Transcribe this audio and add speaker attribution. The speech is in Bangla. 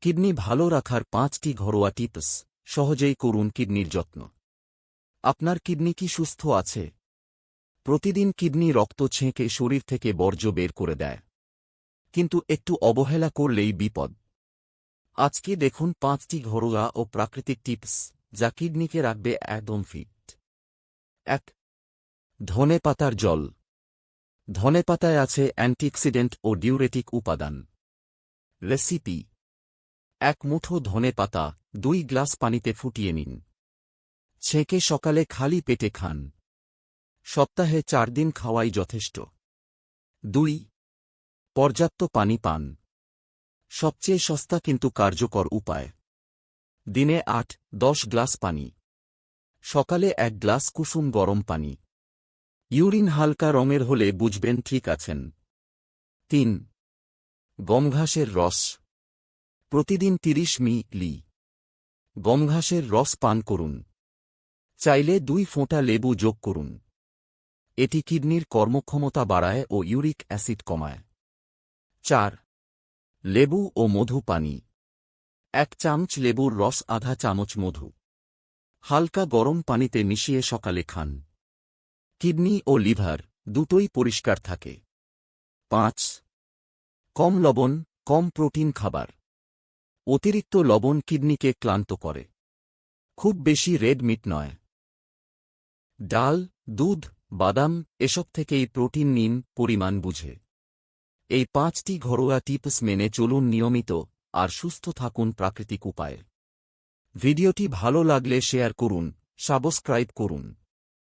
Speaker 1: কিডনি ভালো রাখার 5টি ঘরোয়া টিপস সহজেই করুন কিডনির যত্ন। আপনার কিডনি কি সুস্থ আছে? প্রতিদিন কিডনি রক্ত ছেঁকে শরীর থেকে বর্জ্য বের করে দেয়, কিন্তু একটু অবহেলা করলেই বিপদ। আজকে দেখুন 5টি ঘরোয়া ও প্রাকৃতিক টিপস যা কিডনিকে রাখবে একদম ফিট। 1. ধনেপাতার জল। ধনেপাতায় আছে অ্যান্টিঅক্সিডেন্ট ও ডিউরেটিক উপাদান। রেসিপি: 1 মুঠো ধনেপাতা 2 গ্লাস পানিতে ফুটিয়ে নিন। ছেঁকে সকালে খালি পেটে খান। সপ্তাহে 4 দিন খাওয়াই যথেষ্ট। 2. পর্যাপ্ত পানি পান। সবচেয়ে সস্তা কিন্তু কার্যকর উপায়। দিনে 8-10 গ্লাস পানি। সকালে 1 গ্লাস কুসুম গরম পানি। ইউরিন হালকা রঙের হলে বুঝবেন ঠিক আছেন। 3. গমঘাসের রস। প্রতিদিন 30 মিলি গমঘাসের রস পান করুন। চাইলে 2 ফোঁটা লেবু যোগ করুন। এটি কিডনির কর্মক্ষমতা বাড়ায় ও ইউরিক অ্যাসিড কমায়। 4. লেবু ও মধু পানি। 1 চামচ লেবুর রস, আধা চামচ মধু। হালকা গরম পানিতে মিশিয়ে সকালে খান। কিডনি ও লিভার দুটোই পরিষ্কার থাকে। 5. কম লবণ, কম প্রোটিন খাবার। অতিরিক্ত লবণ কিডনিকে ক্লান্ত করে। খুব বেশি রেড মিট নয়। ডাল, দুধ, বাদাম এসব থেকেই প্রোটিন নিন পরিমাণ বুঝে। এই 5টি ঘরোয়া টিপস মেনে চলুন নিয়মিত আর সুস্থ থাকুন প্রাকৃতিক উপায়ে। ভিডিওটি ভালো লাগলে শেয়ার করুন, সাবস্ক্রাইব করুন।